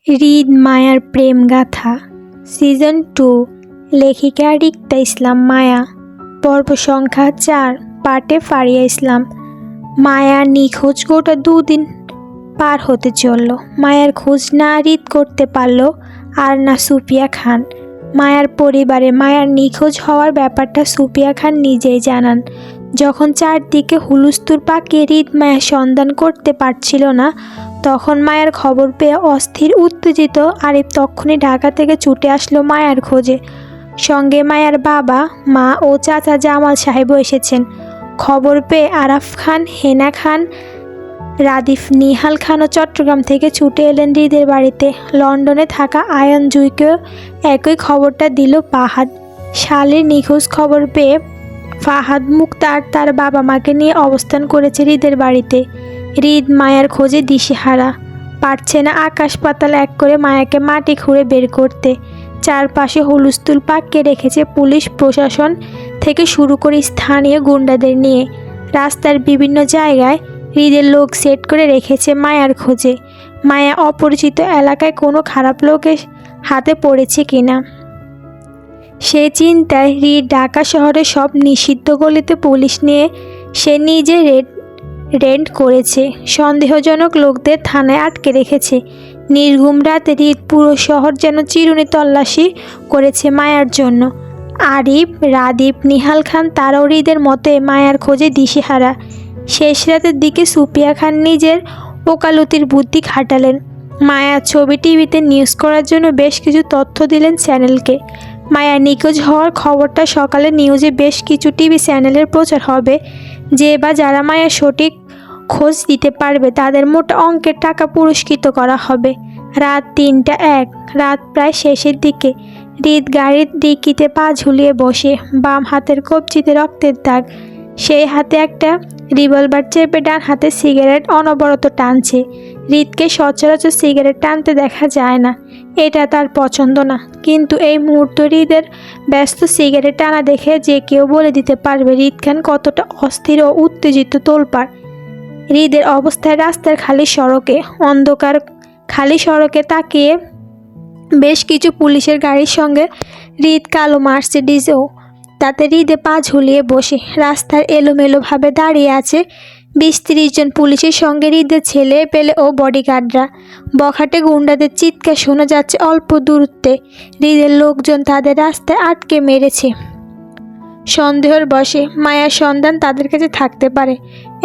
হৃদ মায়ার প্রেম গাথা সিজন 2 লেখিকা রিক্তা ইসলাম মায়া পর্ব সংখ্যা 4 পাটে ফারিয়া ইসলাম। মায়া নিখোঁজ গোটা 2 দিন পার হতে চলল। মায়ার খোঁজ না হৃদ করতে পারল আর না সুফিয়া খান। মায়ার পরিবারে মায়ার নিখোঁজ হওয়ার ব্যাপারটা সুফিয়া খান নিজেই জানান। যখন চারদিকে হুলস্থুল পাকিয়ে হৃদ মায়ার সন্ধান করতে পারছিল না, তখন মায়ার খবর পেয়ে অস্থির উত্তেজিত আরিফ তখনই ঢাকা থেকে ছুটে আসলো মায়ার খোঁজে। সঙ্গে মায়ার বাবা, মা ও চাচা জামাল সাহেবও এসেছেন। খবর পেয়ে আরাফ খান, হেনা খান, রাদিফ, নিহাল খানও চট্টগ্রাম থেকে ছুটে এলেন হৃদের বাড়িতে। লন্ডনে থাকা আয়ন জুইকেও একই খবরটা দিল ফাহাদ। শালির নিখোঁজ খবর পেয়ে ফাহাদ মুক্তার তার বাবা মাকে নিয়ে অবস্থান করেছে হৃদের বাড়িতে। হৃদ মায়ার খোঁজে দিশেহারা, পারছে না আকাশ পাতাল এক করে মায়াকে মাটি খুঁড়ে বের করতে। চারপাশে হুলস্থুল পাকিয়ে রেখেছে পুলিশ প্রশাসন থেকে শুরু করে স্থানীয় গুন্ডাদের নিয়ে। রাস্তার বিভিন্ন জায়গায় হৃদের লোক সেট করে রেখেছে মায়ার খোঁজে। মায়া অপরিচিত এলাকায় কোনো খারাপ লোকের হাতে পড়েছে কিনা সে চিন্তায় হৃদ ঢাকা শহরে সব নিষিদ্ধ গলিতে পুলিশ নিয়ে সে নিজে রেড করেছে। সন্দেহজনক লোকদের থানায় আটকে রেখেছে। নির্ঘুম রাতে হৃদ পুরো শহর যেন চিরুনি তল্লাশি করেছে মায়ার জন্য। আরিফ, রাদীপ, নিহাল খান তারাও হৃদের মতে মায়ার খোঁজে দিশেহারা। শেষ রাতের দিকে সুফিয়া খান নিজের ওকালতির বুদ্ধি খাটালেন। মায়ার ছবি টিভিতে নিউজ করার জন্য বেশ কিছু তথ্য দিলেন চ্যানেলকে। মায়া নিখোঁজ হওয়ার খবরটা সকালে নিউজে বেশ কিছু টিভি চ্যানেলের প্রচার হবে। যে বা যারা মায়ের সঠিক খোঁজ দিতে পারবে তাদের মোটা অঙ্কের টাকা পুরস্কৃত করা হবে। রাত 3:01, রাত প্রায় শেষের দিকে। হৃদ গাড়ির ডিকিতে পা ঝুলিয়ে বসে, বাম হাতের কবজিতে রক্তের দাগ। সেই হাতে একটা রিভলভার চেপে ডান হাতে সিগারেট অনবরত টানছে। হৃদকে সচরাচর সিগারেট টানতে দেখা যায় না, এটা তার পছন্দ না। কিন্তু এই মুহূর্তে হৃদের ব্যস্ত সিগারেট টানা দেখে যে কেউ বলে দিতে পারবে হৃদ খান কতটা অস্থির ও উত্তেজিত। তোলপাড় হৃদের অবস্থায় রাস্তার খালি সড়কে, অন্ধকার খালি সড়কে তাকিয়ে বেশ কিছু পুলিশের গাড়ির সঙ্গে হৃদ কালো মার্সিডিজও, তাতে হৃদে পা ঝুলিয়ে বসে রাস্তার এলোমেলোভাবে দাঁড়িয়ে আছে 20-30 জন পুলিশের সঙ্গে হৃদের ছেলে পেলে ও বডিগার্ডরা। বখাটে গুন্ডাদের চিৎকার শোনা যাচ্ছে অল্প দূরত্বে। হৃদের লোকজন তাদের রাস্তায় আটকে মেরেছে। সন্দেহের বশে মায়ার সন্ধান তাদের কাছে থাকতে পারে,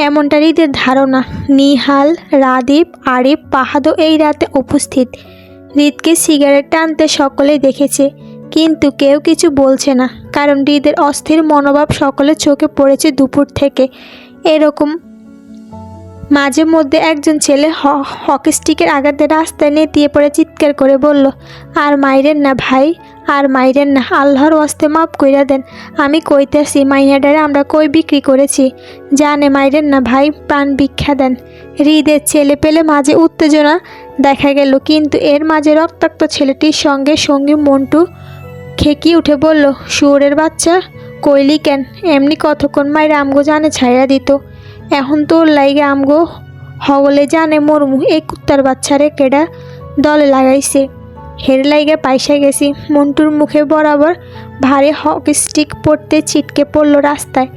এমনটা হৃদের ধারণা। নিহাল, রাদীপ, আরিফ, ফাহাদও এই রাতে উপস্থিত। হৃদকে সিগারেট টানতে সকলেই দেখেছে, কিন্তু কেউ কিছু বলছে না, কারণ হৃদের অস্থির মনোভাব সকলের চোখে পড়েছে দুপুর থেকে। এরকম মাঝে মধ্যে একজন ছেলে হকি স্টিকের আঘাতে রাস্তায় নেতিয়ে পড়ে চিৎকার করে বলল, আর মাইরেন না ভাই, আর মাইরেন না, আল্লাহর ওয়াস্তে মাফ কইরা দেন। আমি কইতেছি মাইয়াডারে আমরা কই বিক্রি করেছি, জানে মাইরেন না ভাই, প্রাণ ভিক্ষা দেন। হৃদের ছেলে পেলে মাঝে উত্তেজনা দেখা গেল, কিন্তু এর মাঝে রক্তাক্ত ছেলেটির সঙ্গে সঙ্গী মন্টু খেকি উঠে বলল, শুয়োরের বাচ্চা, কইলি কেন? এমনি কতক্ষণ মাইরে আমগো জানে ছাইরা দিত। এখন তোর লাইগে আমগো হগলে জানে মরমু। এই কুত্তার বাচ্চারে কেডা দলে লাগাইছে, হের লাইগে পাইসা গেছি। মন্টুর মুখে বরাবর ভারী হকি স্টিক পড়তে ছিটকে পড়ল রাস্তায়।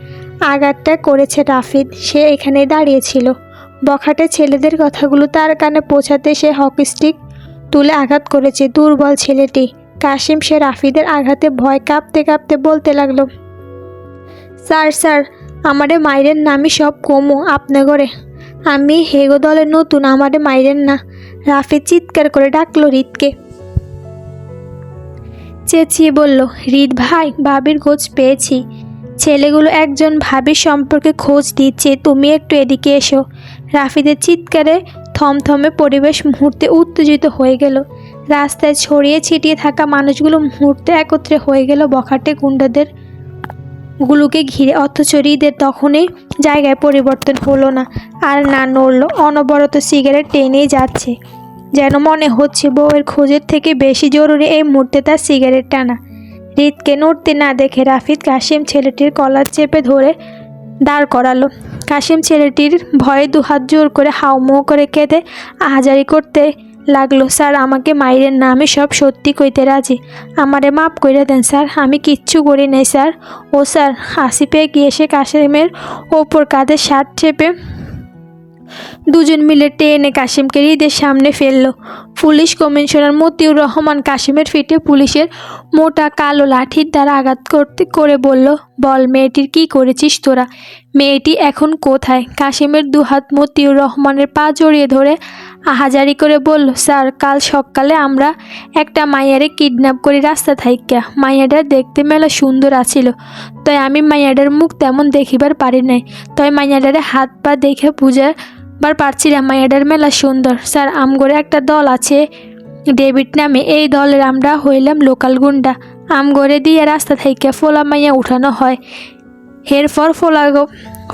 আঘাতটা করেছে রাফিদ, সে এখানে দাঁড়িয়েছিল। বখাটে ছেলেদের কথাগুলো তার কানে পৌঁছাতে সে হকি স্টিক তুলে আঘাত করেছে। দুর্বল ছেলেটি কাশিম, সে রাফিদের আঘাতে ভয় কাঁপতে কাঁপতে বলতে লাগলো, স্যার স্যার, আমারে মাইরেন না, আমি সব কমু আপনে করে, আমি হেগো দলে নতুন, আমারে মাইরেন না। রাফিদ চিৎকার করে ডাকলো হৃদকে, চেঁচিয়ে বলল, হৃদ ভাই, ভাবির খোঁজ পেয়েছি। ছেলেগুলো একজন ভাবির সম্পর্কে খোঁজ দিচ্ছে, তুমি একটু এদিকে এসো। রাফিদের চিৎকারে থমথমে পরিবেশ মুহূর্তে উত্তেজিত হয়ে গেল। রাস্তায় ছড়িয়ে ছিটিয়ে থাকা মানুষগুলো মুহূর্তে একত্রে হয়ে গেল বখাটে গুন্ডাদের গুলোকে ঘিরে। অথচ হৃদের তখনই জায়গায় পরিবর্তন হলো না, আর না নড়ল। অনবরত সিগারেট টেনেই যাচ্ছে, যেন মনে হচ্ছে বউয়ের খোঁজের থেকে বেশি জরুরি এই মুহূর্তে তার সিগারেট টানা। হৃদকে নড়তে না দেখে রাফিদ কাশিম ছেলেটির কলার চেপে ধরে দাঁড় করালো। কাশিম ছেলেটির ভয়ে দুহাত জোর করে হাউমাউ করে কেঁদে আহাজারি করতে লাগলো। স্যার আমাকে মাইরেন না, আমি সব সত্যি কইতে রাজি, আমারে মাপ কইরা দেন স্যার, আমি কিচ্ছু করি নাই স্যার। ও স্যার। আসিফে গিয়ে এসে কাশেমের ওপর কাঁধে শার্ট চেপে দুজন মিলে টেনে কাশিমকে হৃদের সামনে ফেললো। পুলিশ কমিশনার মতিউর রহমান কাশিমের ফিটে পুলিশের মোটা কালো লাঠির দ্বারা আঘাত করে বলল, বল মেয়েটির কি করেছিস তোরা? মেয়েটি এখন কোথায়? কাশিমের দুহাত মতিউর রহমানের পা জড়িয়ে ধরে আহাজারি করে বলল, স্যার কাল সকালে আমরা একটা মাইয়ারে কিডন্যাপ করে রাস্তা থাইকা। মাইয়াটার দেখতে মেলা সুন্দর আছিল, তাই আমি মাইয়াটার মুখ তেমন দেখিবার পারি নাই, তাই মাইয়াটারে হাত পা দেখে বুঝাবার পারছিলাম মাইয়াটার মেলা সুন্দর। স্যার আমগরে একটা দল আছে ডেভিড নামে, এই দলের আমরা হইলাম লোকাল গুন্ডা। আমগরে দিয়ে রাস্তা থেকে ফোলা মাইয়া উঠানো হয়, এরপর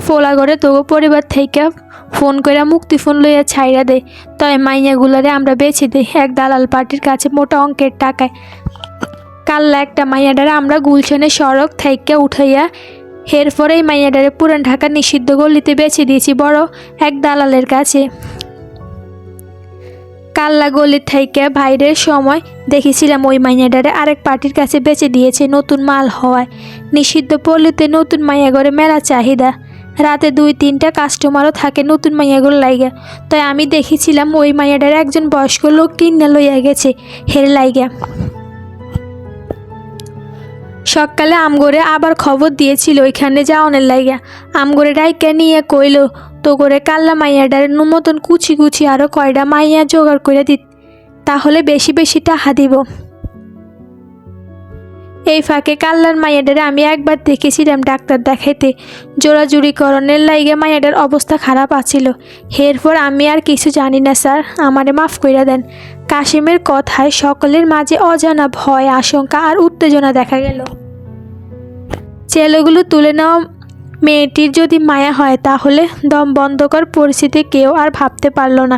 ফোলাগড়ে তোগো পরিবার থেকে ফোন কইরা মুক্তিফোন লইয়া ছাইরা দেয়, তাই মাইয়াগুলারে আমরা বেছে দিই এক দালাল পার্টির কাছে মোটা অঙ্কের টাকায়। কাল্লা একটা মাইয়াডারে আমরা গুলশানের সড়ক থেকে উঠাইয়া এরপরে এই মাইয়াডারে পুরান ঢাকা নিষিদ্ধ গলিতে বেছে দিয়েছি বড় এক দালালের কাছে। কাল্লা গলির থেকে বাইরের সময় দেখেছিলাম ওই মাইয়াডারে আরেক পার্টির কাছে বেচে দিয়েছে নতুন মাল হওয়ায়। নিষিদ্ধ পল্লীতে নতুন মাইয়াগরে মেলা চাহিদা, রাতে 2-3টা কাস্টমারও থাকে নতুন মাইয়াগুলো লাইগা, তাই আমি দেখেছিলাম ওই মাইয়াডারে একজন বয়স্ক লোক কিনে লইয়া গেছে হের লাইগা। সকালে আমগরে আবার খবর দিয়েছিল ওইখানে যাওয়ানের লাইগা। আমগরে ডাইকা নিয়ে কইল, তো করে কাল্লা মাইয়াডারে মতন কুচি কুচি আরও কয়টা মাইয়া জোগাড় করে দিত, তাহলে বেশি বেশি টাকা দিব। এই ফাঁকে কাল্লার মাইয়াডারে আমি একবার দেখেছিলাম ডাক্তার দেখাইতে, জোড়াজুড়িকরণের লাইগে মাইয়াডার অবস্থা খারাপ আছিল। এরপর আমি আর কিছু জানি না স্যার, আমারে মাফ কইরা দেন। কাশিমের কথায় সকলের মাঝে অজানা ভয়, আশঙ্কা আর উত্তেজনা দেখা গেল। ছেলেগুলো তুলে নেওয়া মেয়েটির যদি মায়া হয় তাহলে দম বন্ধকর পরিস্থিতি কেউ আর ভাবতে পারল না।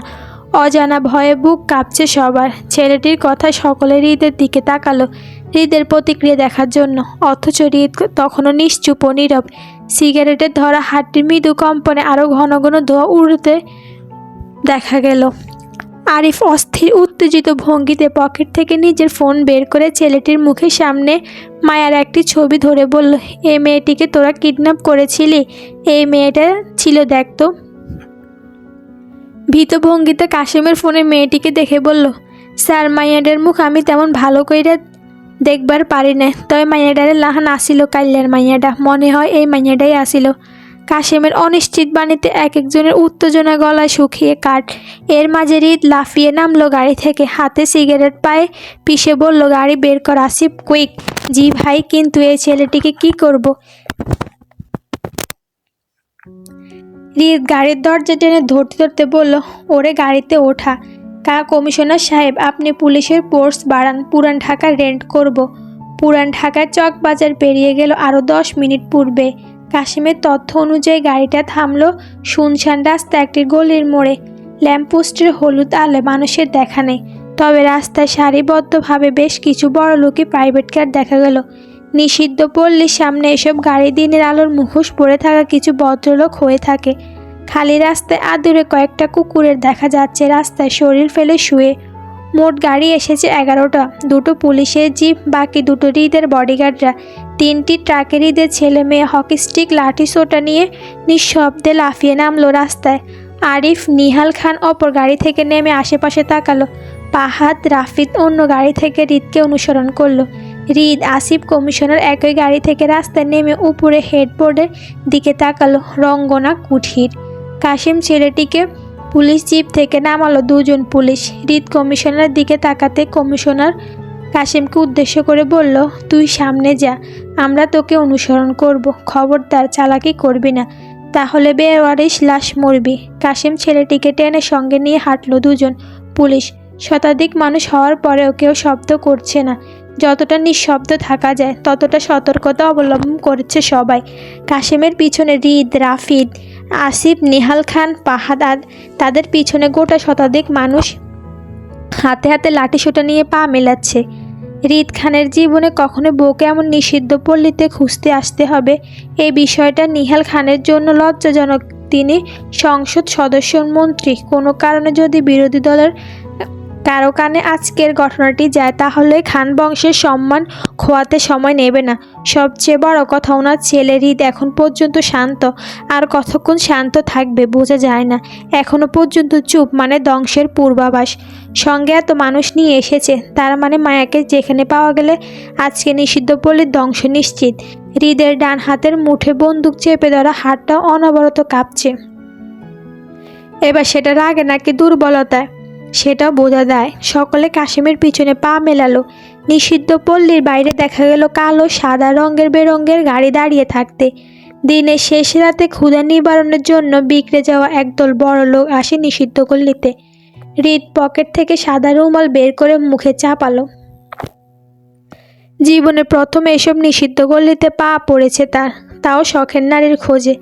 অজানা ভয়ে বুক কাঁপছে সবার। ছেলেটির কথা সকলে হৃদের দিকে তাকালো হৃদের প্রতিক্রিয়া দেখার জন্য, অথচ হৃদ তখনও নিশ্চুপ ও নীরব। সিগারেটের ধরা হাতটির মৃদু কম্পনে আরও ঘন ঘন ধোঁয়া উড়তে দেখা গেল। আরিফ অস্থির উত্তেজিত ভঙ্গিতে পকেট থেকে নিজের ফোন বের করে ছেলেটির মুখের সামনে মায়ার একটি ছবি ধরে বলল, এই মেয়েটিকে তোরা কিডন্যাপ করেছিলি? এই মেয়েটা ছিল দেখতো। ভীত ভঙ্গিতে কাশিমের ফোনে মেয়েটিকে দেখে বলল, স্যার মাইয়াডার মুখ আমি তেমন ভালো কইরা দেখবার পারি না, তবে মাইয়াডারে লাহান আসিল কাল্লার মাইয়াডা, মনে হয় এই মাইয়াডাই আসিল। কাশিমের অনিশ্চিত বাণীতে এক একজনের উত্তেজনা গলায় শুকিয়ে কাঠ। এর মাঝে হৃদ লাফিয়ে নামলো গাড়ি থেকে, হাতে সিগারেট পায়ে পিষে বলল, গাড়ি বের কর আসিফ, কুইক। জি ভাই, কিন্তু এই ছেলেটিকে কি করব? হৃদ গাড়ির দরজা টেনে ধরতে ধরতে বলল, ওরে গাড়িতে ওঠা। কমিশনার সাহেব, আপনি পুলিশের ফোর্স বাড়ান, পুরান ঢাকা রেন্ট করব। পুরান ঢাকার চকবাজার পেরিয়ে গেল আরও 10 মিনিট পূর্বে। কাশিমের তথ্য অনুযায়ী গাড়িটা থামলো শুনশান রাস্তা একটি গলির মোড়ে। ল্যাম্পপোস্টের হলুদ আলো মানুষের দেখা নেই, তবে রাস্তায় সারিবদ্ধভাবে বেশ কিছু বড়লোকি প্রাইভেট কার দেখা গেল। নিষিদ্ধ পল্লীর সামনে এসব গাড়ি দিনের আলোর মুখোশ পরে থাকা কিছু ভদ্রলোক হয়ে থাকে। খালি রাস্তায় আদুরে কয়েকটা কুকুরের দেখা যাচ্ছে রাস্তায় শরীর ফেলে শুয়ে। মোট গাড়ি এসেছে 11টা, 2টো পুলিশের জিপ, বাকি 2টো হৃদের বডিগার্ডরা। 3টি ট্রাকের হৃদের ছেলে মেয়ে হকি স্টিক লাঠি সোটা নিয়ে নিঃশব্দে লাফিয়ে নামলো রাস্তায়। আরিফ, নিহাল খান অপর গাড়ি থেকে নেমে আশেপাশে তাকালো। ফাহাদ, রাফিদ অন্য গাড়ি থেকে হৃদকে অনুসরণ করলো। হৃদ, আসিফ, কমিশনার একই গাড়ি থেকে রাস্তায় নেমে উপরে হেডবোর্ডের দিকে তাকালো। রঙ্গনা কুঠির। কাশিম ছেলেটিকে পুলিশ জিপ থেকে নামালো 2জন পুলিশ। হৃদ কমিশনারের দিকে তাকাতে কমিশনার কাশিমকে উদ্দেশ্য করে বলল, তুই সামনে যা, আমরা তোকে অনুসরণ করব। খবরদার চালাকি করবি না, তাহলে বেওয়ারিশ লাশ মরবি। কাশিম ছেলেটিকে টেনে সঙ্গে নিয়ে হাঁটলো 2জন পুলিশ। শতাধিক মানুষ হওয়ার পরেও কেউ শব্দ করছে না। যতটা নিঃশব্দ থাকা যায় ততটা সতর্কতা অবলম্বন করছে সবাই। কাশিমের পিছনে হৃদ, রাফিদ, আসিফ, নিহাল খান, ফাহাদ আর তাদের পিছনে গোটা শতাধিক মানুষ হাতে হাতে লাঠিসোঁটা নিয়ে পা মেলাচ্ছে। হৃদ খানের জীবনে কখনো বউকে এমন নিষিদ্ধ পল্লীতে খুঁজতে আসতে হবে, এই বিষয়টা নিহাল খানের জন্য লজ্জাজনক। তিনি সংসদ সদস্য, মন্ত্রী, কোনো কারণে যদি বিরোধী দলের কারো কানে আজকের ঘটনাটি যায় তাহলে খান বংশের সম্মান খোয়াতে সময় নেবে না। সবচেয়ে বড় কথা, ওনার ছেলে হৃদ এখন পর্যন্ত শান্ত। আর কতক্ষণ শান্ত থাকবে বোঝা যায় না। এখনো পর্যন্ত চুপ, মানে ধ্বংসের পূর্বাভাস। সঙ্গে এত মানুষ নিয়ে এসেছে, তার মানে মায়াকে যেখানে পাওয়া গেলে আজকে নিষিদ্ধ পল্লীর ধ্বংস নিশ্চিত। হৃদের ডান হাতের মুঠে বন্দুক চেপে ধরা হাতটা অনবরত কাঁপছে। এবার সেটা রাগে নাকি দুর্বলতায় সেটাও বোঝা যায়। সকলে কাশিমের পিছনে পা মেলালো। নিষিদ্ধ পল্লীর বাইরে দেখা গেল কালো সাদা রঙের বেরঙের গাড়ি দাঁড়িয়ে থাকতে। দিনের শেষ রাতে ক্ষুধা নিবারণের জন্য বিগড়ে যাওয়া একদল বড় লোক আসে নিষিদ্ধ পল্লীতে। হৃদ পকেট থেকে সাদা রুমাল বের করে মুখে চাপালো। জীবনের প্রথম এসব নিষিদ্ধ গল্লিতে পা পড়েছে তার, তাও শখের নারীর খোঁজে।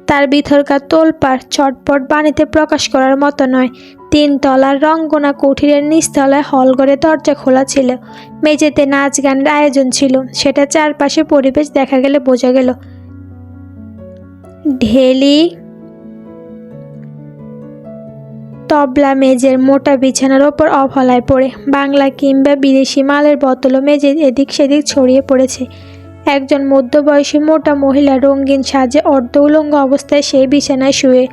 তার ভিতরকার তোলপাড় চটপট বাণীতে প্রকাশ করার মতো নয়। 3 তলার রঙ্গনা কুঠিরের নিচতলায় হলঘরে দরজা খোলা ছিল। মেঝেতে নাচ গানের আয়োজন ছিল। সেটা চারপাশে পরিবেশ দেখা গেলে বোঝা গেল। ঢেলি তবলা মেজের মোটা বিছানার ওপর অফলায় পড়ে। বাংলা কিংবা বিদেশি মালের বোতলও মেজে এদিক সেদিক ছড়িয়ে পড়েছে। একজন মধ্যবয়সী মোটা মহিলা রঙিন সাজে অর্ধ উলঙ্গ অবস্থায় সেই বিছানায় শুয়ে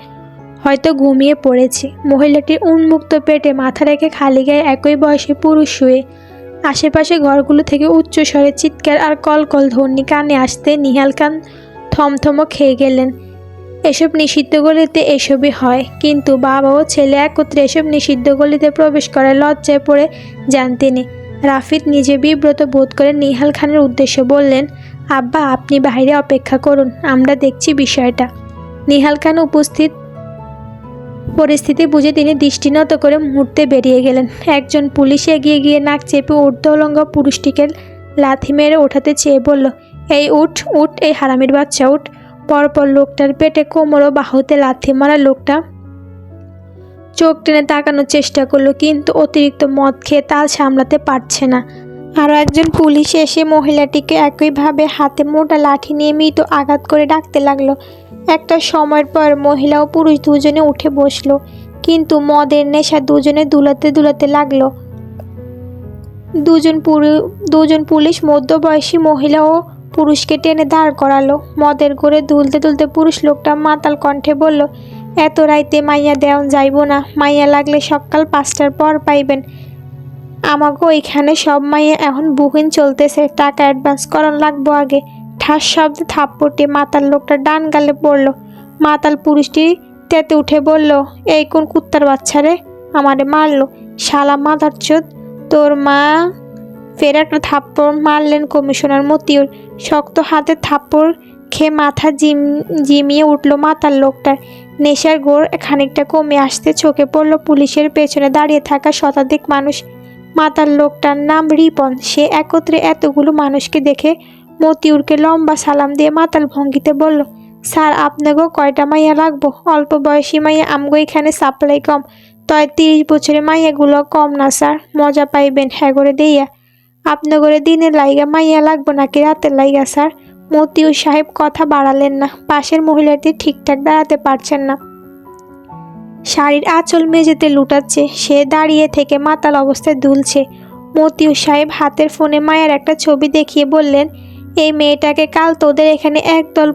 হয়তো ঘুমিয়ে পড়েছে। মহিলাটির উন্মুক্ত পেটে মাথা রেখে খালি গায়ে একই বয়সী পুরুষ শুয়ে। আশেপাশে ঘরগুলো থেকে উচ্চ স্বরে চিৎকার আর কলকল ধ্বনি কানে আসতে নিহাল খান থমথম খেয়ে গেলেন। এসব নিষিদ্ধ গলিতে এসবই হয়, কিন্তু বাবা ও ছেলে একত্রে এসব নিষিদ্ধ গলিতে প্রবেশ করায় লজ্জায় পড়ে যান তিনি। রাফিদ নিজে বিব্রত বোধ করে নিহাল খানের উদ্দেশ্যে বললেন, আব্বা আপনি বাইরে অপেক্ষা করুন, আমরা দেখছি বিষয়টা। নিহাল খান পরিস্থিতি বুঝে তিনি দৃষ্টি নত করে মুহূর্তে বেরিয়ে গেলেন। একজন পুলিশ এগিয়ে গিয়ে নাক চেপে ঊর্ধ্ব উলঙ্গ পুরুষটিকে লাথি মেরে ওঠাতে চেয়ে বলল, এই উঠ উঠ, এই হারামির বাচ্চা উঠ। পরপর লোকটার পেটে কোমর ও বাহুতে লাথি মারা লোকটা চোখ টেনে তাকানোর চেষ্টা করলো, কিন্তু অতিরিক্ত মদ খেয়ে তাল সামলাতে পারছে না। আরও একজন পুলিশ এসে মহিলাটিকে একইভাবে হাতে মোটা লাঠি নিয়ে মৃত আঘাত করে ডাকতে লাগলো। একটা সময়ের পর মহিলা ও পুরুষ দুজনে উঠে বসলো, কিন্তু মদের নেশা দুজনে দুলাতে দুলাতে লাগলো। দুজন পুলিশ মধ্যবয়সী মহিলা ও পুরুষকে টেনে দাঁড় করালো। মদের ঘরে দুলতে দুলতে পুরুষ লোকটা মাতাল কণ্ঠে বলল, এত রাইতে মাইয়া দেওয়ান যাইব না, মাইয়া লাগলে সকাল 5টার পর পাইবেন। আমাকে ওইখানে সব মাইয়া এখন বুকিং চলতেছে, টাকা অ্যাডভান্স করান লাগবো আগে। ঠাস শব্দে থাপ্পড়টি মাতাল লোকটা ডান গালে পড়ল। মাতাল পুরুষটি তেতে উঠে বলল, এই কোন কুত্তার বাচ্চা রে, আমারে মারলো, শালা মাদারচোদ, তোর মা। ফের একটা থাপ্পড় মারলেন কমিশনার মতিউর। শক্ত হাতে থাপ্পড় খেয়ে মাথা জিমিয়ে উঠল মাতাল লোকটার। নেশার ঘোর খানিকটা কমে আসতে চোখে পড়ল পুলিশের পেছনে দাঁড়িয়ে থাকা শতাধিক মানুষ। মাতাল লোকটার নাম রিপন। সে একত্রে এতগুলো মানুষকে দেখে মতিউরকে লম্বা সালাম দিয়ে মাতাল ভঙ্গিতে বলল, স্যার আপনাকেও কয়টা মাইয়া লাগবো? অল্প বয়সী মাইয়া আমগো এখানে সাপ্লাই কম, তয় 30 বছরের মাইয়াগুলো কম না স্যার, মজা পাইবেন হ্যাঁ করে দেইয়া। আপনাগরে দিনের লাইগা মাইয়া লাগবো নাকি রাতের লাইগা স্যার? মতিউর সাহেব কথা বাড়ালেন না। পাশের মহিলাটি ঠিকঠাক দাঁড়াতে পারছেন না, শাড়ির আঁচল মেঝেতে লুটাচ্ছে। সে দাঁড়িয়ে থেকে মাতাল অবস্থায় দুলছে। মতিউর সাহেব হাতের ফোনে মায়ের একটা ছবি দেখিয়ে বললেন, এই মেয়েটাকে কাল তোদের এখানে একদল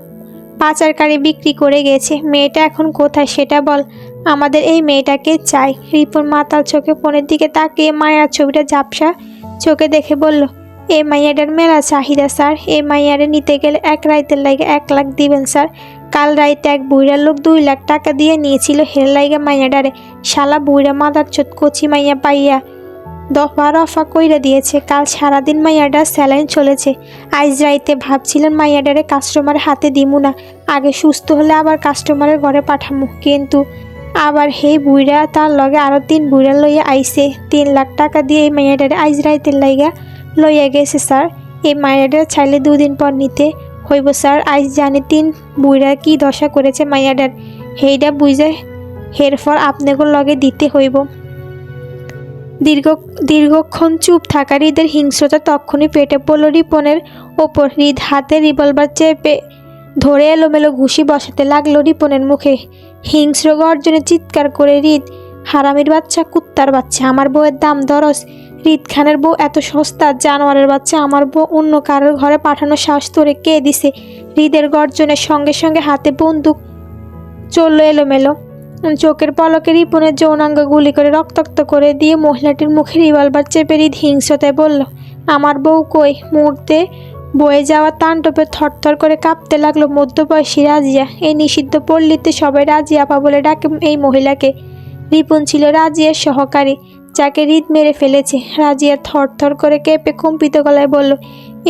পাচারকারী বিক্রি করে গেছে। মেয়েটা এখন কোথায় সেটা বল, আমাদের এই মেয়েটাকে চাই। রিপন মাতাল চোখে ফোনের দিকে তাকিয়ে মায়ের ছবিটা ঝাপসা চোখে দেখে বলল, এই মাইয়াটার মেলা চাহিদা স্যার, এই মাইয়ারে নিতে গেলে 1 রাইতের লাইগা 1 লাখ দিবেন স্যার। কাল রাইতে এক বুইড়ার লোক 2 লাখ টাকা দিয়ে নিয়েছিল হের লাইগা মাইয়াডারে। শালা বুইড়া মাদারচোদ কচি মাইয়া পাইয়া দফা রফা কইরা দিয়েছে। কাল সারাদিন মাইয়াডা স্যালাইন চলেছে। আইজ রাইতে ভাবছিলেন মাইয়াডারে কাস্টমারের হাতে দিমু না, আগে সুস্থ হলে আবার কাস্টমারের ঘরে পাঠামু, কিন্তু আবার হেই বুইড়া তার লগে আরও 3 বুইড়া লইয়া আইছে। 3 লাখ টাকা দিয়ে এই মাইয়াডারে আইজ রাইতের লাইগা লইয়া গেছে স্যার। এই মাইয়াডার চাইলে 2 দিন পর নিতে হইব স্যার। আইজ জানি 3 বুইড়া কি দশা করেছে মাইয়াডার, হেইডা বুঝে হেরফর আপনাদের লগে দিতে হইব। দীর্ঘক্ষণ চুপ থাকা হৃদের হিংস্রতা তখনই পেটে পড়ল রিপনের ওপর। হৃদ হাতে রিভলভার চেপে ধরে এলোমেলো ঘুষি বসাতে লাগলো রিপনের মুখে। হিংস্র গর্জনে চিৎকার করে হৃদ হারামির বাচ্চা, কুত্তার বাচ্চা, আমার বউয়ের দাম দরস। হৃদ খানের বউ এত সস্তা, জানোয়ারের বাচ্চা, আমার বউ অন্য কারোর ঘরে পাঠানোর সাহস তোরে কে দিছে? হৃদের গর্জনের সঙ্গে সঙ্গে হাতে বন্দুক চলল এলোমেলো। চোখের পলকে রিপনের যৌনাঙ্গ গুলি করে রক্তাক্ত করে দিয়ে মহিলাটির মুখে রিভলভার চেপে হৃদ হিংস্রতায় বলল, আমার বউ কই? মুহূর্তে বয়ে যাওয়া তাণ্ডবে থরথর করে কাঁপতে লাগলো মধ্যবয়সী রাজিয়া। এই নিষিদ্ধ পল্লীতে সবাই রাজিয়া আপা বলে ডাকে এই মহিলাকে। রিপন ছিল রাজিয়ার সহকারী, যাকে হৃদ মেরে ফেলেছে। রাজিয়া থরথর করে কেঁপে কম্পিত গলায় বলল,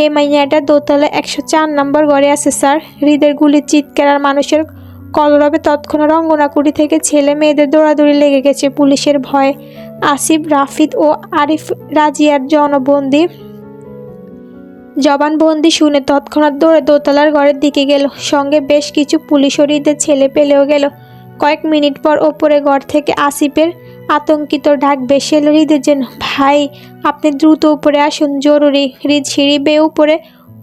এই মাইয়াটা দোতলা 104 নম্বর ঘরে আছে স্যার। হৃদের গুলির চিৎকার আর মানুষের কলরবে তৎক্ষণাৎ রঙ্গনাকুড়ি থেকে ছেলে মেয়েদের দৌড়াদৌড়ি লেগে গেছে পুলিশের ভয়ে। আসিফ, রাফিদ ও আরিফ রাজিয়ার জবানবন্দি শুনে তৎক্ষণাৎ দৌড়ে দোতলার ঘরের দিকে গেল। সঙ্গে বেশ কিছু পুলিশ ও হৃদের ছেলে পেলেও গেল। কয়েক মিনিট পর ওপরে ঘর থেকে আসিফের আতঙ্কিত ডাক ভেসে এলো হৃদের জন্য, ভাই আপনি দ্রুত উপরে আসুন, জরুরি। হৃদ সিঁড়ি বেয়ে উপরে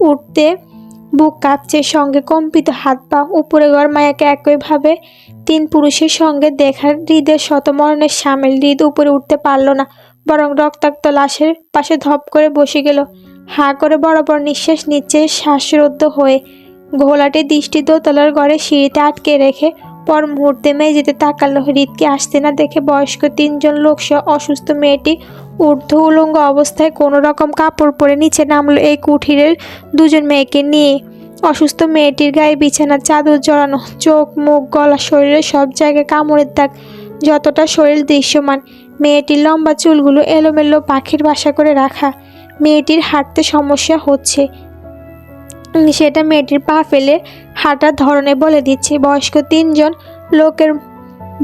উঠতে বুক কাঁপছে, সঙ্গে কম্পিত হাত পা। উপরে ঘর মায়াকে একইভাবে 3 পুরুষের সঙ্গে দেখার হৃদের শতমরণের সামিল। হৃদ উপরে উঠতে পারল না, বরং রক্তাক্ত লাশের পাশে ধপ করে বসে গেল। হাঁ করে বড় বড় নিঃশ্বাস নিচ্ছে শ্বাসরুদ্ধ হয়ে। ঘোলাটে দৃষ্টি দোতলার ঘরে সিঁড়িতে আটকে রেখে পর মুহূর্তে মেঝেতে তাকালো। হৃদকে আসতে না দেখে বয়স্ক 3 জন লোকসহ অসুস্থ মেয়েটি ঊর্ধ্ব উলঙ্গ অবস্থায় কোনো রকম কাপড় পরে নিচে নামলো এই কুঠিরের 2 জন মেয়েকে নিয়ে। অসুস্থ মেয়েটির গায়ে বিছানার চাদর জড়ানো, চোখ মুখ গলা শরীরের সব জায়গায় কামড়ের দাগ, যতটা শরীর দৃশ্যমান। মেয়েটির লম্বা চুলগুলো এলোমেলো পাখির বাসা করে রাখা। মেয়েটির হাঁটতে সমস্যা হচ্ছে, সেটা মেয়েটির পা ফেলে হাঁটার ধরনে বলে দিচ্ছে। বয়স্ক 3 জন লোকের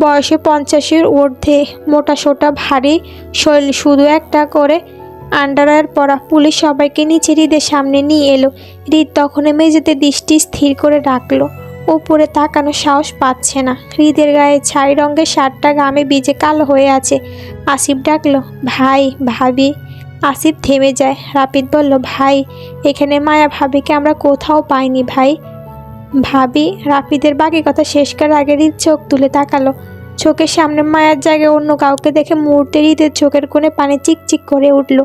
বয়সে 50-এর ঊর্ধ্বে, মোটা সোটা ভারী শরীর, শুধু একটা করে আন্ডারওয়্যার পরা। পুলিশ সবাইকে নিচে হৃদের সামনে নিয়ে এলো। হৃদ তখন মেঝেতে দৃষ্টি স্থির করে রাখলো, উপরে তাকানো সাহস পাচ্ছে না। হৃদের গায়ে ছাই রঙের শার্টটা ঘামে ভিজে কালো হয়ে আছে। আসিফ ডাকলো, ভাই ভাবি। আসিফ থেমে যায়। রাফিদ বলল, ভাই এখানে মায়া ভাবিকে আমরা কোথাও পাইনি ভাই। ভাবি? রাফিদের বাকি কথা শেষ করার আগে হৃদ চোখ তুলে তাকালো। চোখের সামনে মায়ার জায়গায় অন্য কাউকে দেখে মুহূর্তে হৃদের চোখের কোণে পানি চিকচিক করে উঠল।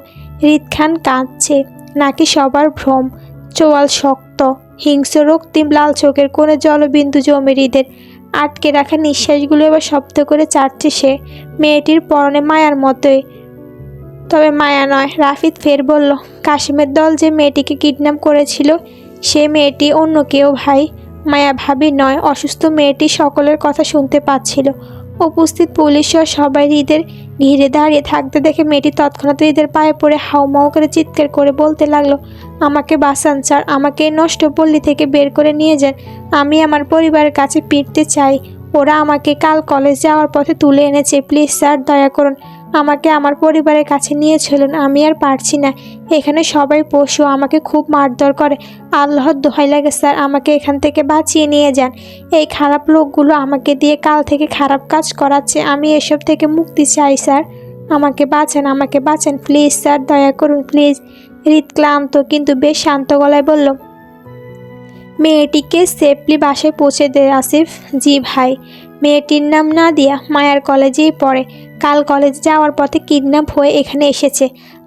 হৃদ খান কাঁদছে, নাকি সবার ভ্রম? চোয়াল শক্ত, হিংস্র রক্তিম লাল চোখের কোণে জলবিন্দু জমে। হৃদের আটকে রাখা নিঃশ্বাসগুলো এবার শব্দ করে চাটছে সে। মেয়েটির পরনে মায়ার মতোই, তবে মায়া নয়। রাফিদ ফের বলল, কাশিমের দল যে মেয়েটিকে কিডন্যাপ করেছিল সে মেয়েটি অন্য কেউ ভাই, মায়া ভাবি নয়। অসুস্থ মেয়েটি সকলের কথা শুনতে পাচ্ছিল। উপস্থিত পুলিশ সহ সবাই হৃদের ঘিরে দাঁড়িয়ে থাকতে দেখে মেয়েটি তৎক্ষণাৎ হৃদের পায়ে পড়ে হাউমাউ করে চিৎকার করে বলতে লাগলো, আমাকে বাঁচান স্যার, আমাকে এই নষ্ট পল্লী থেকে বের করে নিয়ে যান। আমি আমার পরিবারের কাছে ফিরতে চাই। ওরা আমাকে কাল কলেজ যাওয়ার পথে তুলে এনেছে। প্লিজ স্যার, দয়া করুন আমাকে আমার পরিবারের কাছে নিয়ে চলুন। আমি আর পারছি না, এখানে সবাই পশু, আমাকে খুব মারধর করে। আল্লাহর দোহাই লাগে স্যার, আমাকে এখান থেকে বাঁচিয়ে নিয়ে যান। এই খারাপ লোকগুলো আমাকে দিয়ে কাল থেকে খারাপ কাজ করাচ্ছে। আমি এসব থেকে মুক্তি চাই স্যার, আমাকে বাঁচান, আমাকে বাঁচান প্লিজ স্যার, দয়া করুন প্লিজ। হৃদ ক্লান্ত কিন্তু বেশ শান্ত গলায় বলল, মেয়েটিকে সেফলি বাসায় পৌঁছে দে আসিফ। জি ভাই। মেয়েটির নাম নাদিয়া, মায়ার কলেজেই পড়ে। কাল কলেজ যাওয়ার পথে কিডন্যাপ হয়ে এখানে এসেছে।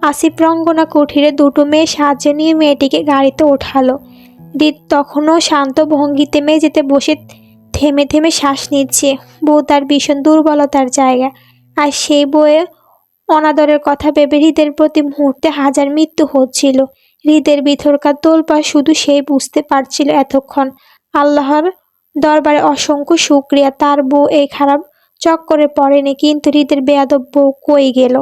আসিফ রঙ্গনা কুঠিরে 2টো মেয়ে সাহায্য নিয়ে মেয়েটিকে গাড়িতে ওঠালো। হৃদ তখনও শান্ত ভঙ্গিতে মেঝেতে বসে থেমে থেমে শ্বাস নিচ্ছে। বউ তার ভীষণ দুর্বলতার জায়গা, আর সেই বউয়ে অনাদরের কথা ভেবে হৃদের প্রতি মুহূর্তে হাজার মৃত্যু হচ্ছিল। হৃদের ভিতরকার তোলপাড় শুধু সেই বুঝতে পারছিল এতক্ষণ। আল্লাহর দরবারে অসংখ্য শুকরিয়া তার বউ এই খারাপ চক্করে পড়েনি। কিন্তু হৃদের বেয়াদব বউ কই গেল?